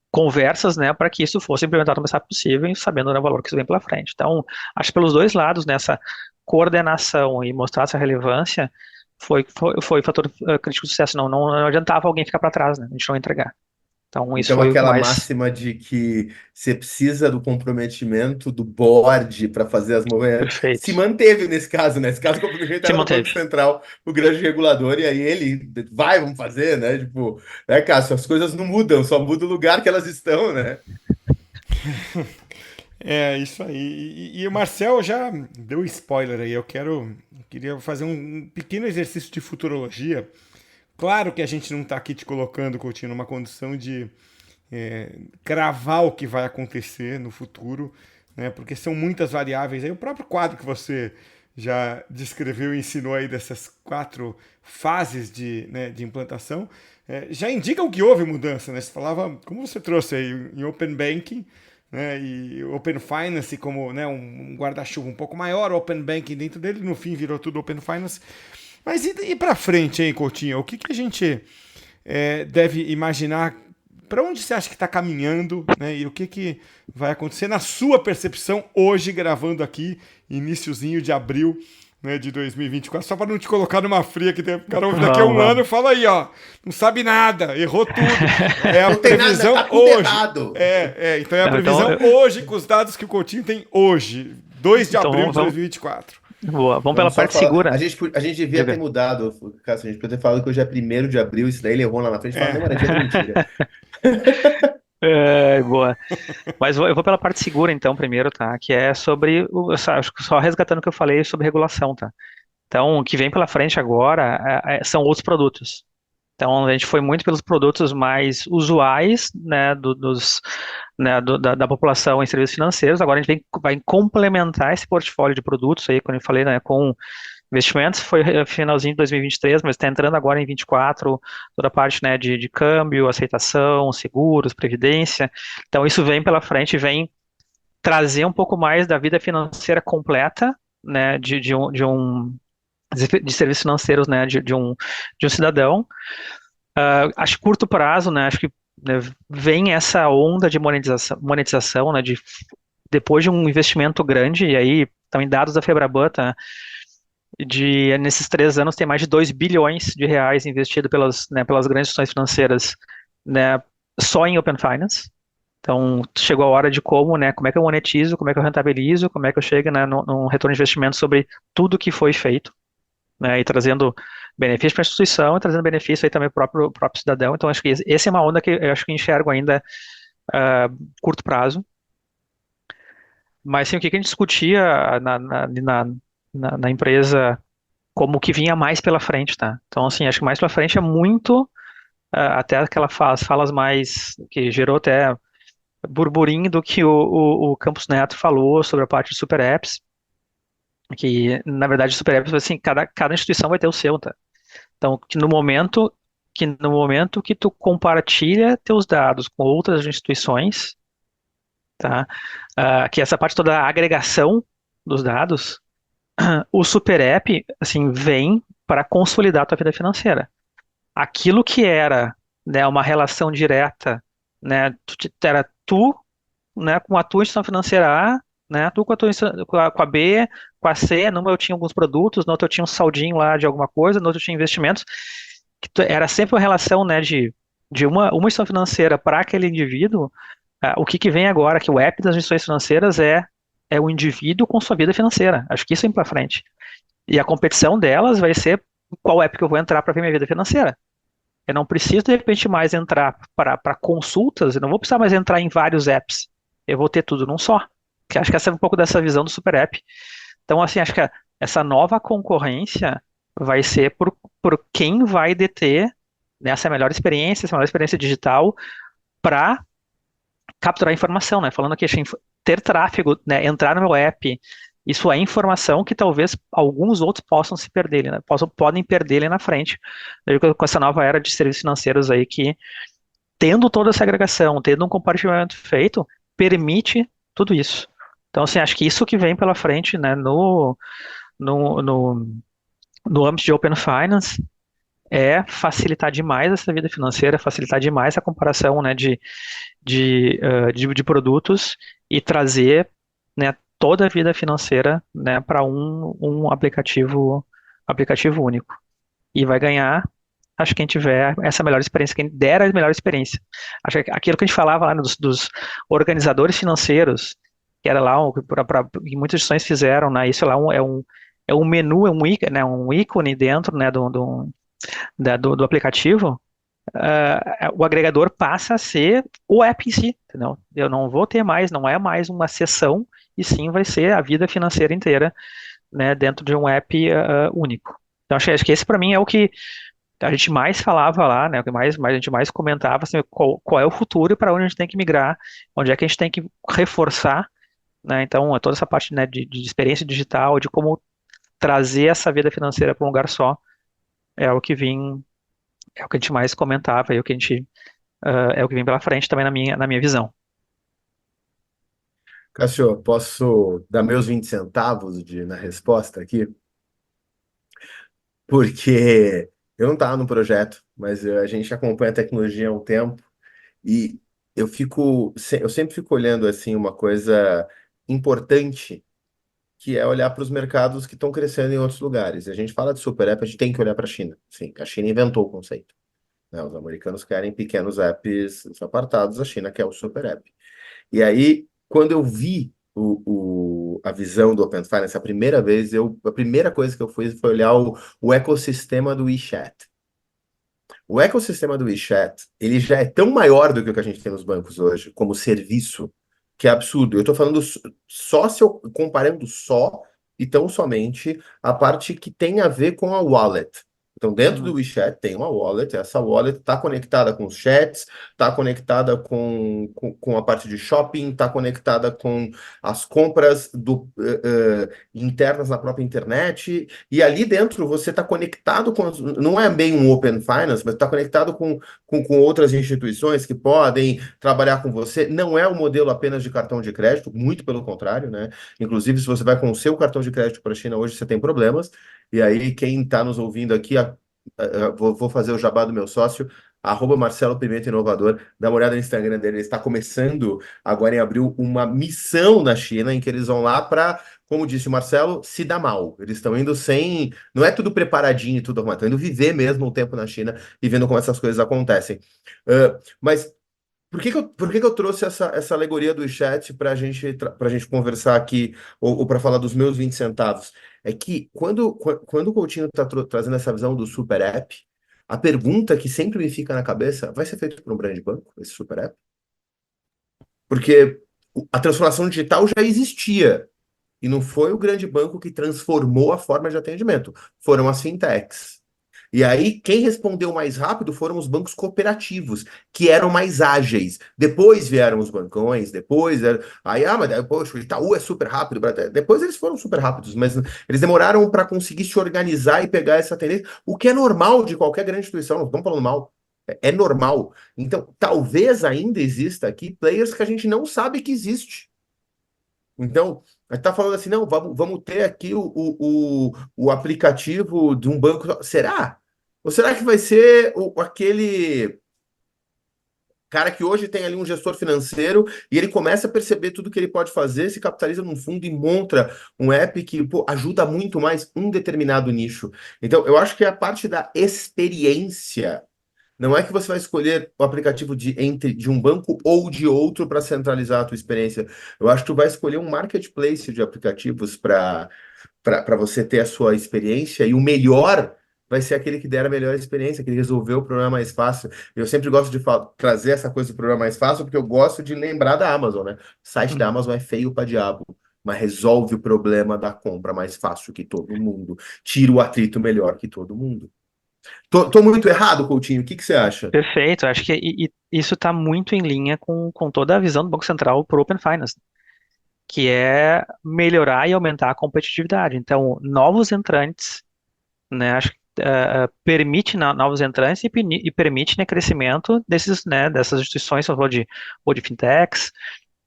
Speaker 1: conversas, né, para que isso fosse implementado o mais rápido possível, e sabendo, né, o valor que isso vem pela frente. Então, acho que pelos dois lados, nessa coordenação e mostrar essa relevância, foi fator crítico de sucesso. Não adiantava alguém ficar para trás, né? A gente não entregar. Então, isso
Speaker 2: Então,
Speaker 1: foi o que
Speaker 2: aquela
Speaker 1: mais.
Speaker 2: máxima de que você precisa do comprometimento do board para fazer as movimentos se
Speaker 1: Perfeito.
Speaker 2: manteve nesse caso, né? Esse caso, o comprometimento
Speaker 1: Se
Speaker 2: era do Banco
Speaker 1: manteve.
Speaker 2: Central, o grande regulador, e aí ele vai, vamos fazer, né? Tipo, né, Cássio, as coisas não mudam, só muda o lugar que elas estão, né?
Speaker 3: É, isso aí. E o Marcel já deu spoiler aí. Queria fazer um pequeno exercício de futurologia. Claro que a gente não está aqui te colocando, Coutinho, numa condição de cravar o que vai acontecer no futuro, né? Porque são muitas variáveis. Aí o próprio quadro que você já descreveu e ensinou aí dessas 4 fases de implantação, já indicam que houve mudança, né? Você falava, como você trouxe aí, em Open Banking, né? E Open Finance como, né, um guarda-chuva um pouco maior, Open Banking dentro dele, no fim virou tudo Open Finance. Mas e para frente, hein, Coutinho? O que a gente deve imaginar? Para onde você acha que está caminhando, né? E o que vai acontecer na sua percepção hoje, gravando aqui, iniciozinho de abril, né, de 2024, só para não te colocar numa fria que o cara ouve daqui a um ano e fala aí, ó, não sabe nada, errou tudo. É a
Speaker 2: Não tem nada,
Speaker 3: previsão
Speaker 2: tá tudo
Speaker 3: hoje.
Speaker 2: errado.
Speaker 3: Então é a
Speaker 1: Não,
Speaker 3: previsão
Speaker 1: então,
Speaker 3: hoje com os dados que o Coutinho tem hoje, 2 de
Speaker 1: então
Speaker 3: abril de
Speaker 1: vamos,
Speaker 3: 2024.
Speaker 1: boa, vamos pela
Speaker 2: Vamos só
Speaker 1: parte
Speaker 2: falar.
Speaker 1: segura.
Speaker 2: A gente devia ter
Speaker 1: Diga.
Speaker 2: mudado, Cássio. A gente podia ter falado que hoje é 1º de abril, isso daí ele errou lá na frente e fala, não, era dia da mentira.
Speaker 1: Boa. Mas eu vou pela parte segura, então, primeiro, tá? Que é sobre, acho que só resgatando o que eu falei sobre regulação, tá? Então, o que vem pela frente agora são outros produtos. Então, a gente foi muito pelos produtos mais usuais, né, da população em serviços financeiros. Agora a gente vai complementar esse portfólio de produtos aí, quando eu falei, né, com investimentos, foi finalzinho de 2023, mas está entrando agora em 24, toda a parte, né, de câmbio, aceitação, seguros, previdência. Então, isso vem pela frente, vem trazer um pouco mais da vida financeira completa, né, de serviços financeiros, né, de um cidadão. Acho que curto prazo, né, acho que né, vem essa onda de monetização, né, depois de um investimento grande, e aí estão em dados da Febraban, tá, nesses 3 anos tem mais de 2 bilhões de reais investido pelas grandes instituições financeiras, né, só em Open Finance. Então, chegou a hora de como é que eu monetizo, como é que eu rentabilizo, como é que eu chego, né, num retorno de investimento sobre tudo que foi feito, né, e trazendo benefício para a instituição e trazendo benefício aí também para o próprio cidadão. Então, acho que essa é uma onda que eu acho que enxergo ainda curto prazo. Mas, sim, o que a gente discutia na empresa como que vinha mais pela frente, tá? Então, assim, acho que mais pela frente é muito, até aquelas falas mais, que gerou até burburinho do que o Campos Neto falou sobre a parte de super apps, que, na verdade, super apps, assim, cada instituição vai ter o seu, tá? Então, que no momento que tu compartilha teus dados com outras instituições, tá? Que essa parte toda da agregação dos dados, o Super App, assim, vem para consolidar a tua vida financeira. Aquilo que era, né, uma relação direta, né, era tu, né, com a tua instituição financeira A, né, tu com a tua com a B, com a C, numa eu tinha alguns produtos, no outro eu tinha um saldinho lá de alguma coisa, no outro eu tinha investimentos, era sempre uma relação, né, de uma instituição financeira para aquele indivíduo. O que vem agora, que o app das instituições financeiras é o indivíduo com sua vida financeira. Acho que isso vem para frente. E a competição delas vai ser qual app que eu vou entrar para ver minha vida financeira. Eu não preciso, de repente, mais entrar para consultas, eu não vou precisar mais entrar em vários apps. Eu vou ter tudo num só. Que acho que essa é um pouco dessa visão do Super App. Então, assim, acho que essa nova concorrência vai ser por quem vai deter essa melhor experiência digital para capturar informação, né? Falando aqui, assim, ter tráfego, né? Entrar no meu app, isso é informação que talvez alguns outros possam se perder, né? Podem perder ali na frente. Eu digo que com essa nova era de serviços financeiros aí que, tendo toda essa agregação, tendo um compartilhamento feito, permite tudo isso. Então, assim, acho que isso que vem pela frente, né, no, no, no âmbito de Open Finance, é facilitar demais essa vida financeira, facilitar demais a comparação, né, de produtos e trazer, né, toda a vida financeira, né, para um aplicativo único. E vai ganhar, acho que quem tiver essa melhor experiência, quem der a melhor experiência. Acho que aquilo que a gente falava lá, né, dos organizadores financeiros, que era lá, que muitas instituições fizeram, né, isso lá é um menu, um ícone dentro, né, do aplicativo. O agregador passa a ser o app em si, entendeu? Eu não vou ter mais, não é mais uma seção, e sim vai ser a vida financeira inteira, né, dentro de um app único. Então, acho que esse para mim é o que a gente mais falava lá, né, o que a gente mais comentava, assim, qual é o futuro e para onde a gente tem que migrar, onde é que a gente tem que reforçar, né, então, toda essa parte, né, de experiência digital, de como trazer essa vida financeira para um lugar só, é o que vem é o que a gente mais comentava, é o que a gente, é o que vem pela frente também na minha visão.
Speaker 2: Cássio, posso dar meus 20 centavos na resposta aqui? Porque eu não estava no projeto, mas a gente acompanha a tecnologia há um tempo e eu sempre fico olhando assim uma coisa importante, que é olhar para os mercados que estão crescendo em outros lugares. A gente fala de super app, a gente tem que olhar para a China. Sim, a China inventou o conceito, né? Os americanos querem pequenos apps apartados, a China quer o super app. E aí, quando eu vi a visão do Open Finance a primeira vez, a primeira coisa que eu fiz foi olhar o ecossistema do WeChat. O ecossistema do WeChat, ele já é tão maior do que o que a gente tem nos bancos hoje, como serviço, que é absurdo. Eu estou falando só se eu comparando só e tão somente a parte que tem a ver com a wallet. Então, dentro do
Speaker 1: Uhum.
Speaker 2: WeChat tem uma wallet, essa wallet está conectada com os chats, está conectada com a parte de shopping, está conectada com as compras internas na própria internet, e ali dentro você está conectado com. Não é bem um Open Finance, mas está conectado com outras instituições que podem trabalhar com você. Não é um modelo apenas de cartão de crédito, muito pelo contrário, né? Inclusive, se você vai com o seu cartão de crédito para a China hoje, você tem problemas. E aí, quem está nos ouvindo aqui, vou fazer o jabá do meu sócio. Marcelo Pimenta Inovador, dá uma olhada no Instagram dele, ele está começando agora em abril uma missão na China em que eles vão lá para, como disse o Marcelo, se dar mal. Eles estão indo sem. Não é tudo preparadinho e tudo arrumado. Estão indo viver mesmo um tempo na China e vendo como essas coisas acontecem. Mas por que que eu trouxe essa alegoria do chat para gente conversar aqui, ou para falar dos meus 20 centavos? É que quando o Coutinho está trazendo essa visão do super app, a pergunta que sempre me fica na cabeça, vai ser feito por um grande banco, esse super app? Porque a transformação digital já existia. E não foi o grande banco que transformou a forma de atendimento, foram as fintechs. E aí, quem respondeu mais rápido foram os bancos cooperativos, que eram mais ágeis. Depois vieram os bancões, Aí, mas poxa, o Itaú é super rápido. Depois eles foram super rápidos, mas eles demoraram para conseguir se organizar e pegar essa tendência, o que é normal de qualquer grande instituição, não estamos falando mal. É normal. Então, talvez ainda exista aqui players que a gente não sabe que existe. Então, a gente está falando assim, não, vamos ter aqui o aplicativo de um banco. Será? Ou será que vai ser aquele cara que hoje tem ali um gestor financeiro e ele começa a perceber tudo que ele pode fazer, se capitaliza num fundo e monta um app que, pô, ajuda muito mais um determinado nicho. Então, eu acho que a parte da experiência não é que você vai escolher o aplicativo de um banco ou de outro para centralizar a tua experiência. Eu acho que tu vai escolher um marketplace de aplicativos para você ter a sua experiência, e o melhor vai ser aquele que der a melhor experiência, que resolveu o problema mais fácil. Eu sempre gosto de trazer essa coisa do problema mais fácil, porque eu gosto de lembrar da Amazon, né? O site da
Speaker 1: Uhum.
Speaker 2: Amazon é feio para diabo, mas resolve o problema da compra mais fácil que todo mundo, tira o atrito melhor que todo mundo. Tô muito errado, Coutinho? O que você acha?
Speaker 1: Perfeito, acho que isso está muito em linha com toda a visão do Banco Central para o Open Finance, que é melhorar e aumentar a competitividade. Então, novos entrantes, né, acho que permite novos entrantes e permite, né, crescimento desses, né, dessas instituições, você falou ou de fintechs,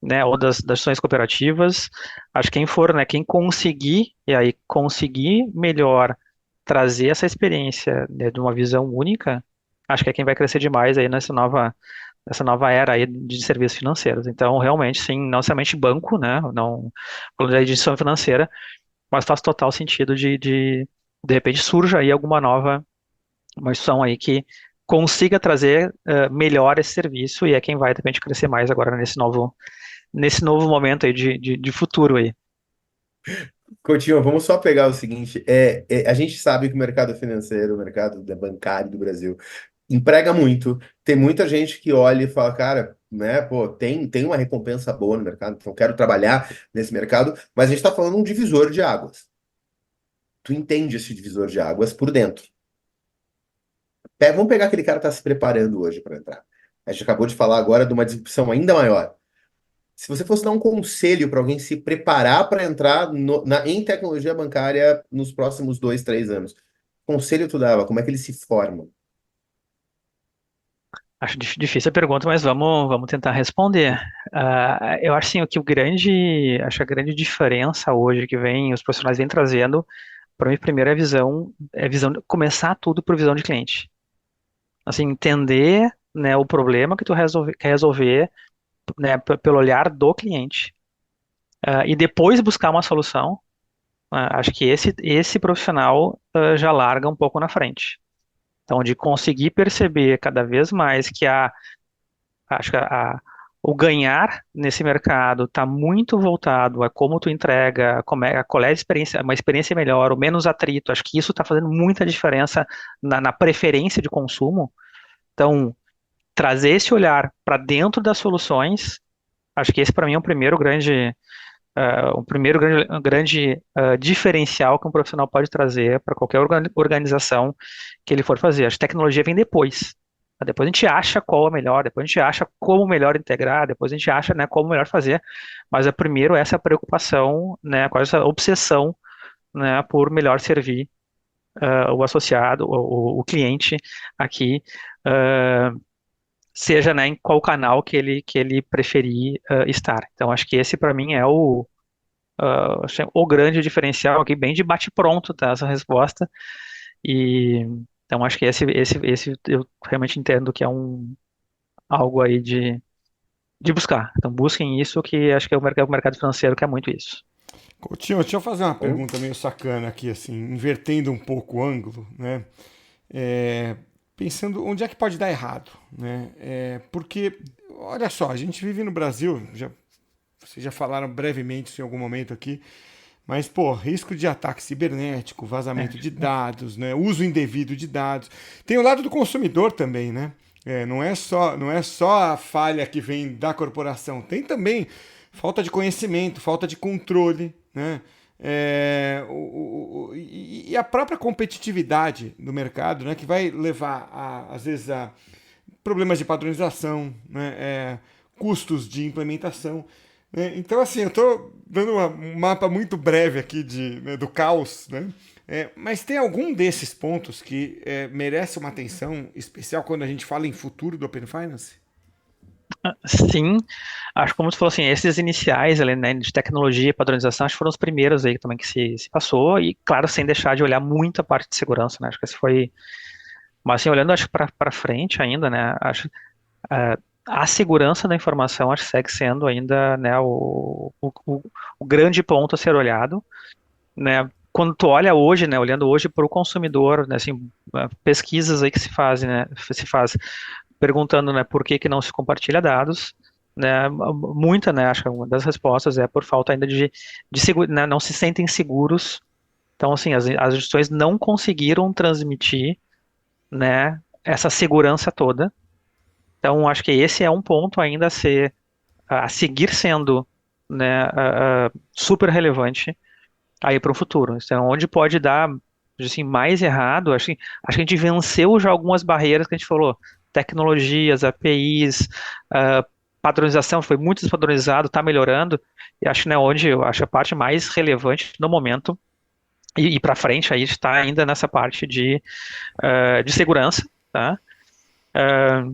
Speaker 1: né, ou das instituições cooperativas. Acho que quem for, né, quem conseguir, e aí conseguir melhor trazer essa experiência, né, de uma visão única, acho que é quem vai crescer demais aí nessa nova era aí de serviços financeiros. Então, realmente, sim, não somente banco, né, não, falando de instituição financeira, mas faz total sentido de repente surja aí uma instituição aí que consiga trazer melhor esse serviço e é quem vai de repente crescer mais agora nesse novo momento aí de futuro aí.
Speaker 2: Coutinho, vamos só pegar o seguinte: a gente sabe que o mercado financeiro, o mercado bancário do Brasil, emprega muito. Tem muita gente que olha e fala, cara, né, pô, tem uma recompensa boa no mercado, então eu quero trabalhar nesse mercado, mas a gente está falando de um divisor de águas. Tu entende esse divisor de águas por dentro. Vamos pegar aquele cara que está se preparando hoje para entrar. A gente acabou de falar agora de uma disrupção ainda maior. Se você fosse dar um conselho para alguém se preparar para entrar em tecnologia bancária nos próximos 2, 3 anos, que conselho tu dava? Como é que eles se formam?
Speaker 1: Acho difícil a pergunta, mas vamos tentar responder. Eu acho assim, o que acho a grande diferença hoje que os profissionais vêm trazendo, para mim, primeiro é a visão, começar tudo por visão de cliente. Assim, entender, né, o problema que tu quer resolver, né, pelo olhar do cliente. E depois buscar uma solução. Acho que esse profissional, já larga um pouco na frente. Então, de conseguir perceber cada vez mais que acho que o ganhar nesse mercado está muito voltado a como tu entrega, qual é a experiência, uma experiência melhor, o menos atrito. Acho que isso está fazendo muita diferença na preferência de consumo. Então, trazer esse olhar para dentro das soluções, acho que esse para mim é um primeiro grande diferencial que um profissional pode trazer para qualquer organização que ele for fazer. A tecnologia vem depois. Depois a gente acha qual é melhor, depois a gente acha como melhor integrar, depois a gente acha, né, como melhor fazer. Mas primeiro essa preocupação, né, quase essa obsessão, né, por melhor servir o associado, o cliente aqui, uh, seja, né, em qual canal que ele preferir estar. Então acho que esse para mim é o grande diferencial aqui, bem de bate-pronto, tá, essa resposta. E então acho que esse eu realmente entendo que é algo aí de buscar. Então busquem isso, que acho que é o mercado financeiro que é muito isso.
Speaker 3: Coutinho, deixa eu fazer uma
Speaker 2: Bom,
Speaker 3: pergunta meio sacana aqui, assim, invertendo um pouco o ângulo, né? É, pensando onde é que pode dar errado, né? Porque, olha só, a gente vive no Brasil, vocês já falaram brevemente isso em algum momento aqui, mas, pô, risco de ataque cibernético,
Speaker 1: É,
Speaker 3: vazamento de dados, né? Uso indevido de dados. Tem o lado do consumidor também, né? Não é só a falha que vem da corporação, tem também falta de conhecimento, falta de controle, né? E a própria competitividade do mercado, né? Que vai levar, às vezes, a problemas de padronização, né? Custos de implementação. Né? Então, assim, eu estou dando um mapa muito breve aqui né, do caos, né? Mas tem algum desses pontos que merece uma atenção especial quando a gente fala em futuro do Open Finance?
Speaker 1: sim, acho que como tu falou assim, esses iniciais ali, né, de tecnologia e padronização, acho que foram os primeiros aí também que se passou, e claro, sem deixar de olhar muito a parte de segurança, né, acho que esse foi, mas assim, olhando acho para frente ainda, né, acho ah, a segurança da informação acho que segue sendo ainda, né, o grande ponto a ser olhado, né, quando tu olha hoje, né, olhando hoje para o consumidor, né, assim, pesquisas aí que se fazem, né, se faz perguntando, né, por que que não se compartilha dados, né, muita, né, acho que uma das respostas é por falta ainda né, não se sentem seguros. Então, assim, as instituições não conseguiram transmitir, né, essa segurança toda. Então, acho que esse é um ponto ainda a seguir sendo, né, super relevante aí para o futuro. Então, onde pode dar, assim, mais errado, acho que a gente venceu já algumas barreiras que a gente falou, tecnologias, APIs, ah, padronização, foi muito despadronizado, está melhorando, e acho, né, onde eu acho a parte mais relevante no momento, e para frente aí está ainda nessa parte de segurança, tá? Ah,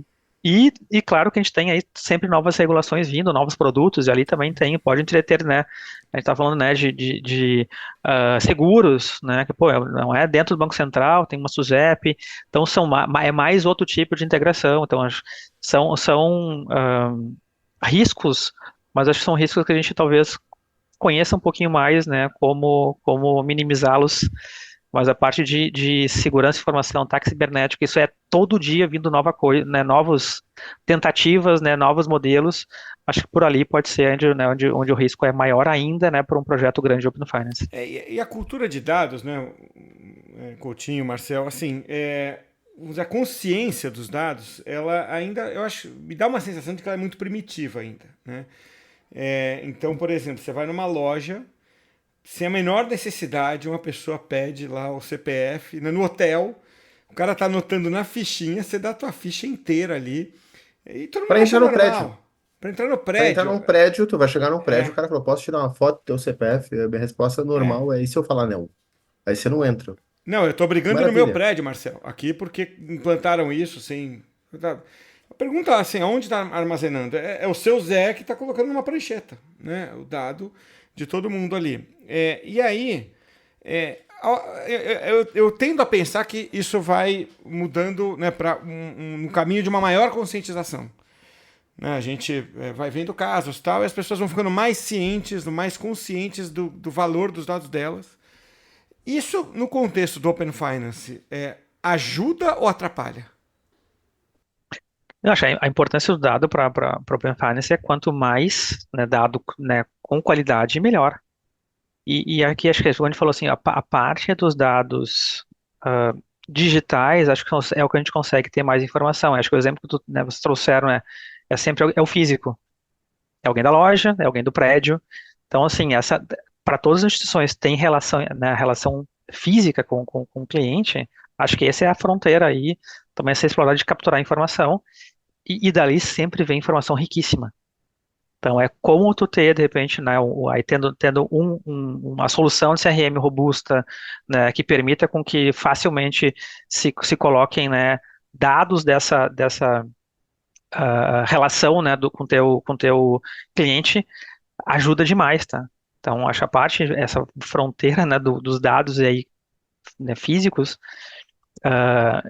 Speaker 1: e claro que a gente tem aí sempre novas regulações vindo, novos produtos, e ali também pode entreter, né? A gente está falando, né, de seguros, né? Que, pô, não é dentro do Banco Central, tem uma SUSEP, então é mais outro tipo de integração. Então, são riscos, mas acho que são riscos que a gente talvez conheça um pouquinho mais, né? Como minimizá-los, mas a parte de segurança e informação, ataque cibernético, isso é todo dia vindo nova coisa, né, novas tentativas, né, novos modelos. Acho que por ali pode ser onde o risco é maior ainda, né, para um projeto grande de Open Finance.
Speaker 3: E a cultura de dados, né, Coutinho, Marcel, assim, vamos dizer, a consciência dos dados, ela ainda, eu acho, me dá uma sensação de que ela é muito primitiva ainda, né? Então, por exemplo, você vai numa loja, sem a menor necessidade, uma pessoa pede lá o CPF, né, no hotel, o cara tá anotando na fichinha, você dá a tua ficha inteira ali, e todo mundo
Speaker 2: para
Speaker 3: acha
Speaker 2: entrar no prédio.
Speaker 3: normal. Para entrar no
Speaker 2: Para entrar
Speaker 3: prédio,
Speaker 2: num prédio, tu vai chegar num prédio, o
Speaker 3: é.
Speaker 2: cara falou, posso tirar uma foto do teu CPF? A minha resposta
Speaker 3: É.
Speaker 2: normal é, e se eu falar não? Aí você não entra.
Speaker 3: Não, eu tô brigando no meu
Speaker 2: Maravilha.
Speaker 3: prédio, Marcel, aqui porque implantaram isso sem. A pergunta é assim, onde está armazenando? É o seu Zé que está colocando numa prancheta, né? O dado de todo mundo ali. E aí, eu tendo a pensar que isso vai mudando, né, para um caminho de uma maior conscientização. Né? A gente vai vendo casos tal, e as pessoas vão ficando mais cientes, mais conscientes do valor dos dados delas. Isso, no contexto do Open Finance, ajuda ou atrapalha?
Speaker 1: Eu acho a importância do dado para o Open Finance é quanto mais, né, dado, né, com qualidade, melhor. E aqui acho que a gente falou assim, a parte dos dados ah, digitais, acho que é o que a gente consegue ter mais informação. Acho que o exemplo que né, vocês trouxeram é sempre o físico. É alguém da loja, é alguém do prédio. Então, assim, para todas as instituições tem relação, né, relação física com o cliente, acho que essa é a fronteira aí, também a ser explorada de capturar informação, e dali sempre vem informação riquíssima. Então, é como tu ter, de repente, né, aí tendo uma solução de CRM robusta, né, que permita com que facilmente se coloquem, né, dados dessa relação, né, com teu cliente, ajuda demais, tá? Então, acho a parte, essa fronteira, né, dos dados aí, né, físicos, ah,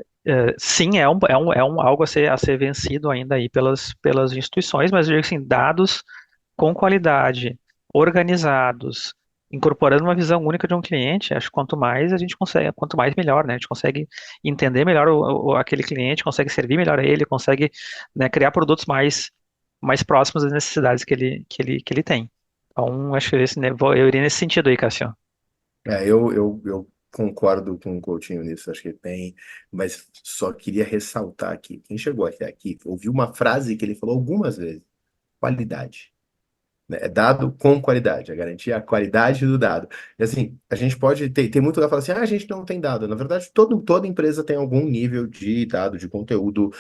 Speaker 1: sim, algo a ser vencido ainda aí pelas instituições, mas eu digo assim, dados com qualidade, organizados, incorporando uma visão única de um cliente, acho que quanto mais a gente consegue, quanto mais melhor, né? A gente consegue entender melhor aquele cliente, consegue servir melhor a ele, consegue, né, criar produtos mais próximos das necessidades que ele tem. Então, acho que eu iria nesse sentido aí, Cassio.
Speaker 2: Eu concordo com o Coutinho nisso, acho que tem, mas só queria ressaltar aqui, quem chegou até aqui, ouviu uma frase que ele falou algumas vezes, qualidade. Né? É dado com qualidade, a garantia é a qualidade do dado. E assim, a gente pode ter, tem muito que fala assim, a gente não tem dado. Na verdade, toda empresa tem algum nível de dado, de conteúdo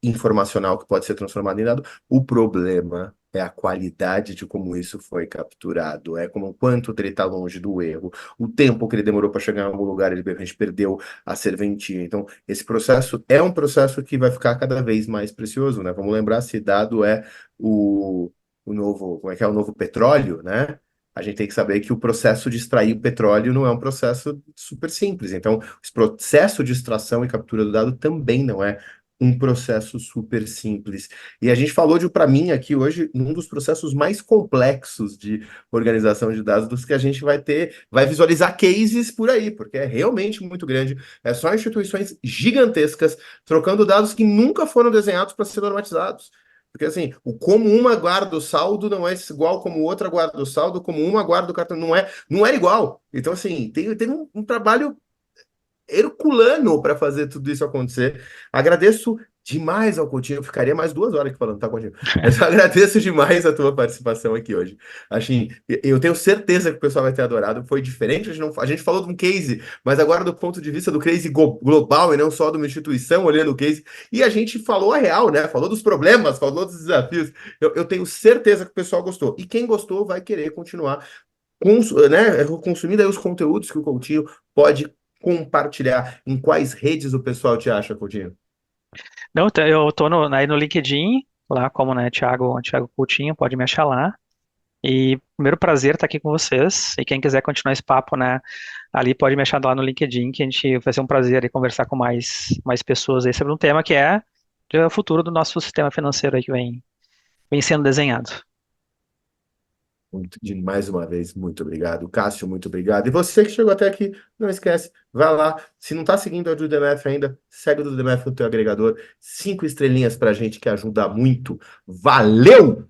Speaker 2: informacional que pode ser transformado em dado. O problema é a qualidade de como isso foi capturado, é como quanto ele está longe do erro, o tempo que ele demorou para chegar em algum lugar, a gente perdeu a serventia. Então, esse processo é um processo que vai ficar cada vez mais precioso, né? Vamos lembrar se dado é o novo, como é que é o novo petróleo, né? A gente tem que saber que o processo de extrair o petróleo não é um processo super simples. Então, esse processo de extração e captura do dado também não é um processo super simples. E a gente falou para mim aqui hoje, um dos processos mais complexos de organização de dados dos que a gente vai visualizar cases por aí, porque é realmente muito grande. É só instituições gigantescas trocando dados que nunca foram desenhados para ser normatizados. Porque assim, o como uma guarda o saldo não é igual como outra guarda o saldo, como uma guarda o cartão, não era igual. Então, assim, tem um trabalho herculano para fazer tudo isso acontecer. Agradeço demais ao Coutinho, eu ficaria mais 2 horas aqui falando, tá, Coutinho? Mas eu agradeço demais a tua participação aqui hoje. Assim, eu tenho certeza que o pessoal vai ter adorado. Foi diferente, a gente falou de um case, mas agora do ponto de vista do case global e não só de uma instituição olhando o case. E a gente falou a real, né? Falou dos problemas, falou dos desafios. Eu tenho certeza que o pessoal gostou. E quem gostou vai querer continuar né, consumindo aí os conteúdos que o Coutinho pode compartilhar. Em quais redes o pessoal te acha, Coutinho?
Speaker 1: Não, então, eu tô aí no LinkedIn, lá como, né, Thiago Coutinho, pode me achar lá. E primeiro prazer estar aqui com vocês. E quem quiser continuar esse papo, né, ali pode me achar lá no LinkedIn, que a gente vai ser um prazer aí conversar com mais pessoas aí sobre um tema que é o futuro do nosso sistema financeiro aí que vem sendo desenhado.
Speaker 2: Mais uma vez, muito obrigado. Cássio, muito obrigado. E você que chegou até aqui, não esquece, vai lá. Se não está seguindo a do DMF ainda, segue o do DMF no teu agregador. 5 estrelinhas pra gente que ajuda muito. Valeu!